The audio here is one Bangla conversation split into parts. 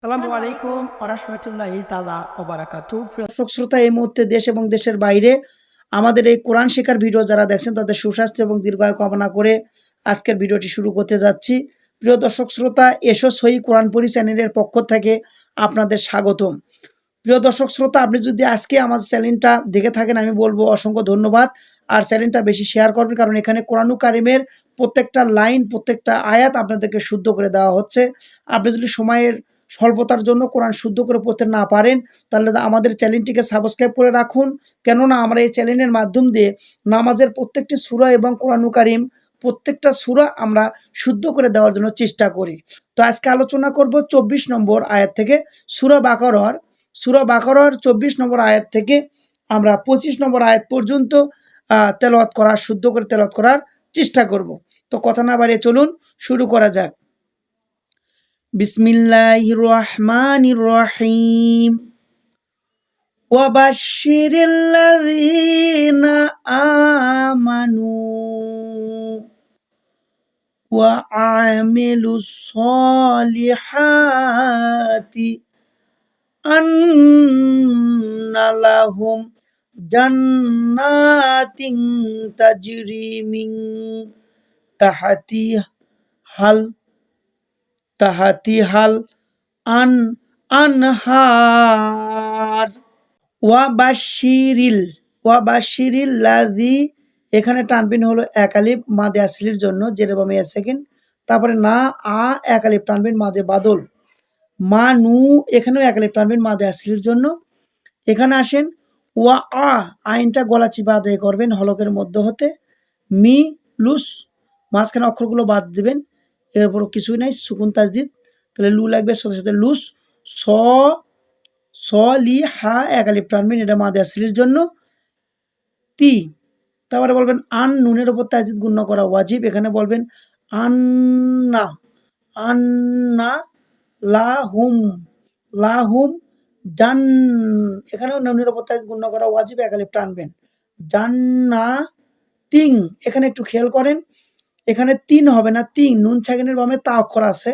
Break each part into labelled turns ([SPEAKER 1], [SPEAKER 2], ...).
[SPEAKER 1] আসসালামু আলাইকুম ওয়া রাহমাতুল্লাহি তাআলা ওয়া বারাকাতুহু। প্রিয় দর্শক শ্রোতা, এই মুহূর্তে দেশ এবং দেশের বাইরে আমাদের এই কোরআন শেখার ভিডিও যারা দেখছেন তাদের সুস্বাস্থ্য এবং দীর্ঘায়ু কামনা করে আজকের ভিডিওটি শুরু করতে যাচ্ছি। প্রিয় দর্শক শ্রোতা, এসো সহি কোরআন পড়ি চ্যানেলের পক্ষ থেকে আপনাদের স্বাগতম। প্রিয় দর্শক শ্রোতা, আপনি যদি আজকে আমার চ্যানেলটা দেখে থাকেন আমি বলবো অসংখ্য ধন্যবাদ। আর চ্যানেলটা বেশি শেয়ার করবেন, কারণ এখানে কোরআনুল কারিমের প্রত্যেকটা লাইন, প্রত্যেকটা আয়াত আপনাদেরকে শুদ্ধ করে দেওয়া হচ্ছে। আপনি যদি সময়ের স্বল্পতার জন্য কোরআন শুদ্ধ করে পড়তে না পারেন, তাহলে আমাদের চ্যানেলটিকে সাবস্ক্রাইব করে রাখুন। কেননা আমরা এই চ্যানেলের মাধ্যম দিয়ে নামাজের প্রত্যেকটি সূরা এবং কোরআনুল কারিম প্রত্যেকটা সূরা আমরা শুদ্ধ করে দেওয়ার জন্য চেষ্টা করি। তো আজকে আলোচনা করব 24 নম্বর আয়াত থেকে সূরা বাকারার 24 নম্বর আয়াত থেকে আমরা 25 নম্বর আয়াত পর্যন্ত তেলাওয়াত করার, শুদ্ধ করে তেলাওয়াত করার চেষ্টা করব। তো কথা না বাড়িয়ে চলুন শুরু করা যাক। বিসমিল্লাহির রহমানির রহিম। ওয়াবাশশিরিল্লাযীনা আমানু ওয়া আমিলুস সলিহাতি আন্না লাহুম জান্নাতিন তাজরি মিন তাহতিহাল তাহাতিহাল আন আনহার। ওয়াবাশশিরিল লাযী, এখানে টানবিন হলো এক আলিফ মাদে আসলির জন্য, যেরকম এক সেকেন্ড। তারপরে না আ এক আলিফ টানবিন মাদে বাদল। মা নু, এখানেও এক আলিফ টানবিন মাদে আসলির জন্য। এখানে আসেন ওয়া আইনটা গলা চিপা আদায় করবেন হলকের মধ্যে হতে। মি লুস, মাঝখানে অক্ষরগুলো বাদ দিবেন, এরপর কিছুই নাই, সুকুন তাজদিদ। তাহলে লু লাগবে, সাথে সাথে লুস। স স লি হা এক আলিফ টানবেন, এটা মাদে আসলির জন্য। তি, তারপরে বলবেন আন, নুনের ওপর তাজদিদ গুণ্য করা ওয়াজিব। এখানে বলবেন আন্না আন্না লাহুম লাহুম জান, এখানেও নুনের ওপর তাজদিদ গুণ্য করা ওয়াজিব, এক আলিফ টানবেন। জান্না তিং, এখানে একটু খেয়াল করেন, এখানে তিন হবে না, তিন। নুন ছাগিনের বামে তা অক্ষর আছে,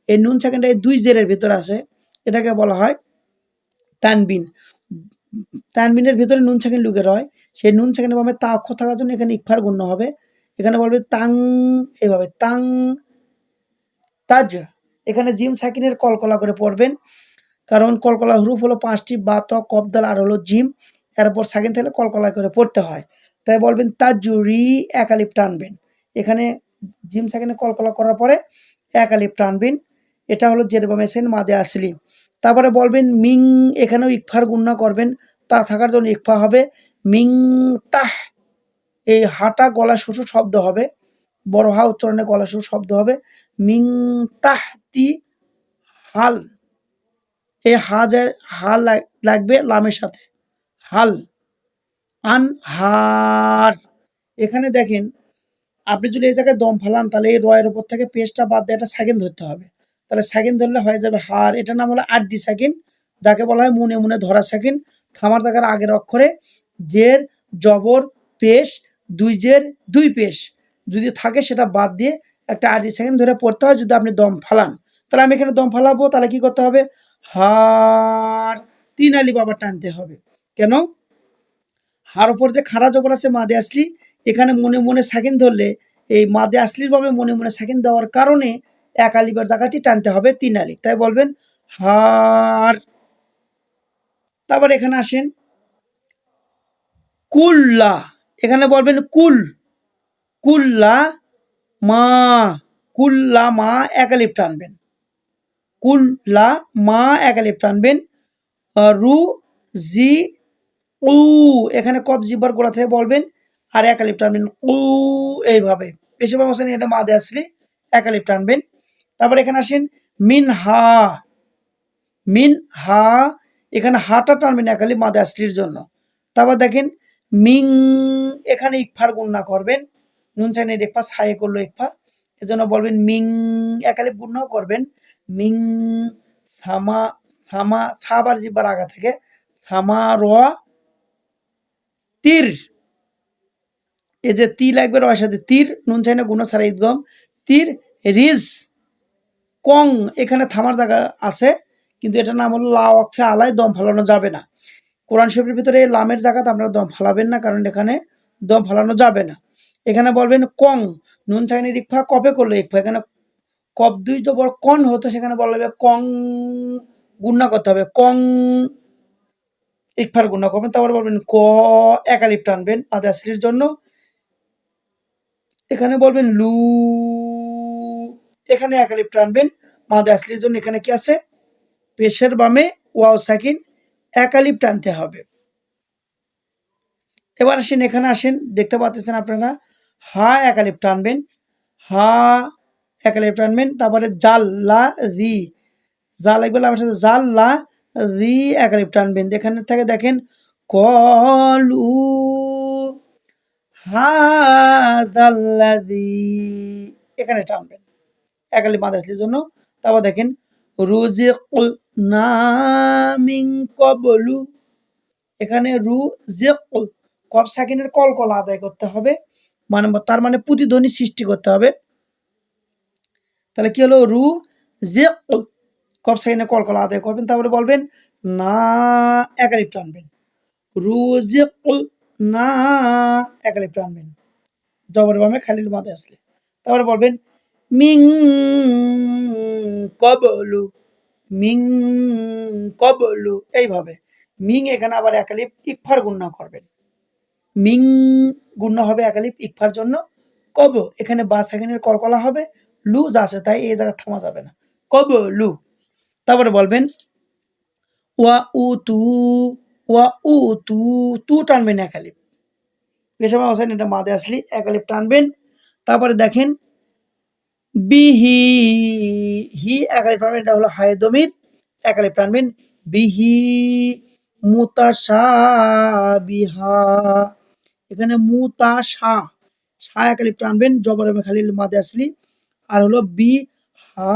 [SPEAKER 1] এই নুন ছাগিনটা এই দুই জেরের ভিতরে আছে, এটাকে বলা হয় তানবিন। তানবিনের ভিতরে নুন ছাগিন লুকে রয়, সেই নুন ছাগিনের বামে তা অক্ষর থাকার জন্য এখানে ইকফার গুণ্য হবে। এখানে বলবে তাং, এভাবে তাং তাজ। এখানে জিম সাকিনের কলকলা করে পড়বেন, কারণ কলকলা হুরুফ হলো 5টি, বা ত কফ দাল আর হলো জিম, এরপর সাকিন থাকলে কলকলা করে পড়তে হয়। তাই বলবেন তাজুরি, এক আলিফ টানবেন। এখানে জিম সাকিনে কলকলা করার পরে এক আলিফ টানবেন, এটা হলো যেরকম এসেন মাদে আসলি। তারপরে বলবেন মিং, এখানেও ইকফার গুণ্য করবেন, তা থাকার জন্য ইকফা হবে। মিং তাহ, এই হাটা গলা শুশু শব্দ হবে, বড় হা উচ্চারণে গলা শুশু শব্দ হবে। মিং তাহতি হাল, এই হাল লাগবে লামের সাথে, হাল। আন হার, এখানে দেখেন আপনি যদি এই জায়গায় দম ফালান, তাহলে এই রয়ের উপর থেকে পেস্টটা বাদ দিয়ে একটা সেকেন্ড ধরতে হবে। তাহলে সেকেন্ড ধরলে হয়ে যাবে হার। এটার নাম হলো আড্ডি সেকেন্ড, যাকে বলা হয় মনে মনে ধরা সেকেন্ড। থামার জায়গার আগের অক্ষরে জের জবর পেশ, দুই জের দুই পেশ যদি থাকে সেটা বাদ দিয়ে একটা আড্ডি সেকেন্ড ধরে পড়তে হয় যদি আপনি দম ফালান। তাহলে আমি এখানে দম ফালাবো, তাহলে কি করতে হবে, হার, তিন আলিফ আবার টানতে হবে। কেন, হার উপর যে খাড়া জবর আছে মাদে আসলি, এখানে মনে মনে সেকেন্ড ধরলে এই মাদে আসলির ভাবে মনে মনে সেকেন্ড দেওয়ার কারণে এক আলিফের জায়গাতে টানতে হবে তিন আলিফ, তাই বলবেন হার। তারপর এখানে আসেন কুল্লা, এখানে বলবেন কুল, কুল্লা মা, কুল্লা মা এক আলিফ টানবেন, কুল্লা মা এক আলিফ টানবেন। রু জি উ, এখানে কফ জিব্বার গোড়া থেকে বলবেন আর এক আলিফ টানবেন উ, এইভাবে। বেশিরভাগ হোসেন এটা মাদে আসলে এক আলিফ টানবেন। তারপর এখানে আসেন মিন হা, মিন হা, এখানে হাটা টানবেন এক আলিফ মাদে আসলির জন্য। তারপর দেখেন মিং, এখানে ইকফার গুণনা করবেন, নুন চাইনে ইকফা, ছায়ে করলো ইকফা, এজন্য বলবেন মিং, এক আলিফ গুণনাও করবেন। মিং থামা, থামা থাবার জিব্বার আগা থেকে থামা র তীর, এই যে তি লাগবে রয়ের সাথে তীর, নুন চাইনা গুণ ছাড়া ঈদগম, তীর রিজ কং, এখানে থামার জায়গা আছে কিন্তু এটার নাম হলো লা ওয়াকফে আলায়, দম ফালানো যাবে না। কোরআন শরীফের ভিতরে লামের জায়গাতে আপনারা দম ফালাবেন না, কারণ এখানে দম ফালানো যাবে না। এখানে বলবেন কং, নুন সাকিনের ইকফা কপে করলো ইকফা, এখানে কপ দুই জবর কন হতো, সেখানে বলা হবে কং, গুণনা করতে হবে কং, ইকফার গুণনা করবেন। তারপরে বলবেন ক, একালিপ টানবেন আদে আসলির জন্য। এখানে বলবেন লু, এখানে একালিপ টানবেন মাদে আসলির জন্য। এখানে কি আছে, পেশের বামে ওয়াও সাকিন একালিপ টানতে হবে। এবার আসেন, এখানে আসেন, দেখতে পাচ্ছেন আপনারা হা একালিপ টানবেন, হা একালিপ টানবেন। তারপরে জাল্লা রি, যা লাগবে আমার সাথে জাল্লা রি একালিপ টানবেন। এখানে থেকে দেখেন কলু হাদাল্লাযী, এখানে টানবেন একালিপ মাদ আসলির জন্য। তারপর দেখেন রুজিকনা মিন ক্বাবলু, এখানে কফ সাকিনের কলকলা আদায় করতে হবে, মানে তার মানে প্রতিধ্বনি সৃষ্টি করতে হবে। তাহলে কি হলো, রু যে কফ সাকিনের কলকলা আদায় করবেন। তারপরে বলবেন না, একালিপ টানবেন, রু যে না, একালিপ টানবেন জবর বামে খালিল মাদে আসলে। তারপরে বলবেন মিং কবলু, মিং কবলু, এইভাবে মিং, এখানে আবার একালিপ ইকফার গুণনা করবেন, মিং গুণনা হবে একালিপ ইকফার জন্য। কব, এখানে বা সাকিনের কলকলা হবে, লু যা আছে তাই, এই জায়গায় থামা যাবে না, কব লু। তারপরে বলবেন ওয়া উ তু, ওয়া উ তু, তু টানবেন একালিপ, পেশামা হোসেন এটা মাদে আসলি একালিপ টানবেন। তারপরে দেখেন বিহি, হি একালিপ টানবেন, এটা হলো হায়ে দমির, একালিপ টানবেন বিহি মুতাশাবিহা, এখানে মুতাশা, শা একালিপ টানবেন জবর এবং খালিল মাদে আসলি। আর হলো বি হা,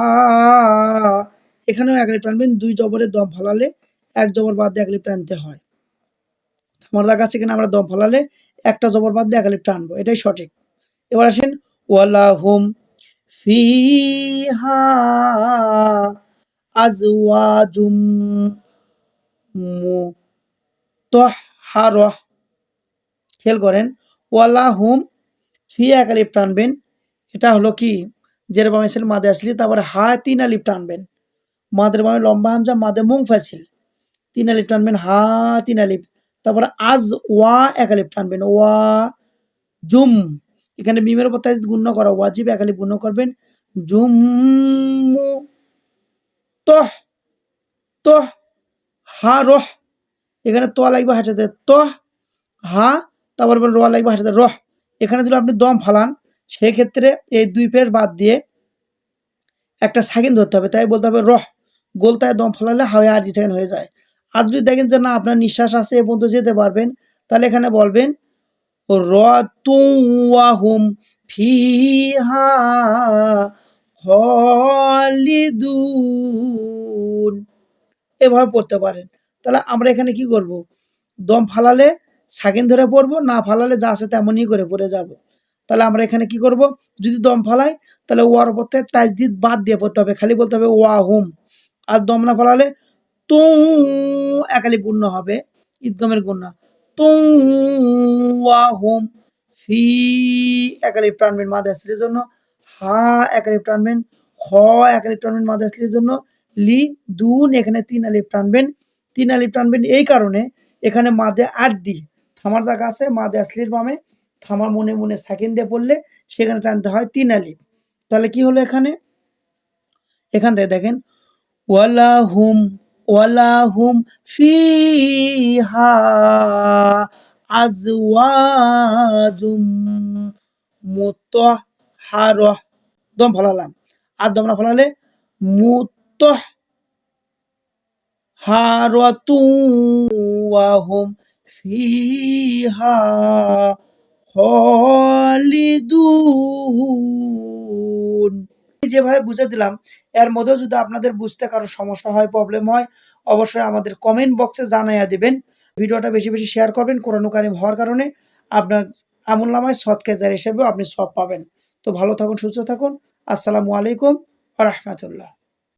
[SPEAKER 1] এখানেও একালিপ টানবেন, দুই জবরে দম ফালালে এক জবর বাদ দিয়ে একালিপ টানতে হয়। আমার কাছে এখানে আমরা দম ফালালে একটা জবর বাদ দিয়ে একালিপ টানবো, এটাই সঠিক। এবার আসেন ওয়ালাহুম ফিহা আজওয়াজুম মুতাহহারাহ, খেয়াল করেন ওয়ালাহুম ফি একালিপ টানবেন, এটা হলো কি জের বামে ছিল মাদে আসলি। তারপরে হা তিন আলিপ টানবেন, মাদের বামে লম্বা হামজা মাদে মুং ফাসিল, তিন আলিপ টানবেন, হা তিন আলিপ। তারপরে আজ ওয়া একালিপ টানবেন, ওয়া জুম, এখানে মিমের উপর তাজিদ গুণ করা ওয়াজিব, একালিপ গুণ করবেন, জুম তহ, তহ হা রহ, এখানে তো লাগবে হাসাতে তহ হা, তারপর র লাগবে হাসাতে রহ। এখানে যদি আপনি দম ফালান, সেক্ষেত্রে এই দুই পেশ বাদ দিয়ে একটা সাকিন ধরতে হবে, তাই বলতে হবে রহ, গোলতায় দম ফালালে হাওয়া আর জি সাকিন হয়ে যায়। আর যদি দেখেন যে না আপনার নিঃশ্বাস আছে এ পর্যন্ত যেতে পারবেন, তাহলে এখানে বলবেন রাতুওয়াহুম ফিহা খালিদুন, এভাবে পড়তে পারেন। তাহলে আমরা এখানে কি করব, দম ফালালে সাকিন ধরে পড়বো, না ফালালে যা আছে তেমনই করে পড়ে যাব। তাহলে আমরা এখানে কি করব, যদি দম ফালাই তাহলে ওয়ার উপর থেকে তাজদিদ বাদ দিয়ে পড়তে হবে, খালি বলতে হবে ওয়াহুম। আর দম না ফালালে তু একালি পূর্ণ হবে, ঈদগমের গুণা তু ওয়াহুম ফি, একালিপ টানবেন মাদে আসলির জন্য, হা একালিপ টানবেন, খ একালিপ টানবেন মাদে আসলির জন্য, লি দুন, এখানে তিন আলিপ টানবেন, তিন আলিপ টানবেন এই কারণে এখানে মাদে আট দি থামার জায়গা আছে, মাদে আসলির বামে থামার মনে মনে সাকিন দিয়ে পড়লে সেখানে টানতে হয় তিন আলিপ। তাহলে কি হলো, এখানে এখান থেকে দেখেন ওয়ালাহুম, ওয়ালাহুম ফিহা আজওয়াজুম মুতাহহারাহ, দম ফলালাম, আর দম না ফলালে মুতাহহারাতু ওয়া হুম ফিহা খালিদুন। যেভাবে বুঝে দিলাম, এর মধ্যেও যদি আপনাদের বুঝতে কারো সমস্যা হয়, প্রবলেম হয়, অবশ্যই আমাদের কমেন্ট বক্সে জানাইয়া দিবেন। ভিডিওটা বেশি বেশি শেয়ার করবেন, কোরআন কারীম হওয়ার কারণে আপনার আমুলনামায় সৎকার জারি হিসেবেও আপনি সওয়াব পাবেন। তো ভালো থাকুন, সুস্থ থাকুন। আসসালামু আলাইকুম ওয়া রাহমাতুল্লাহ।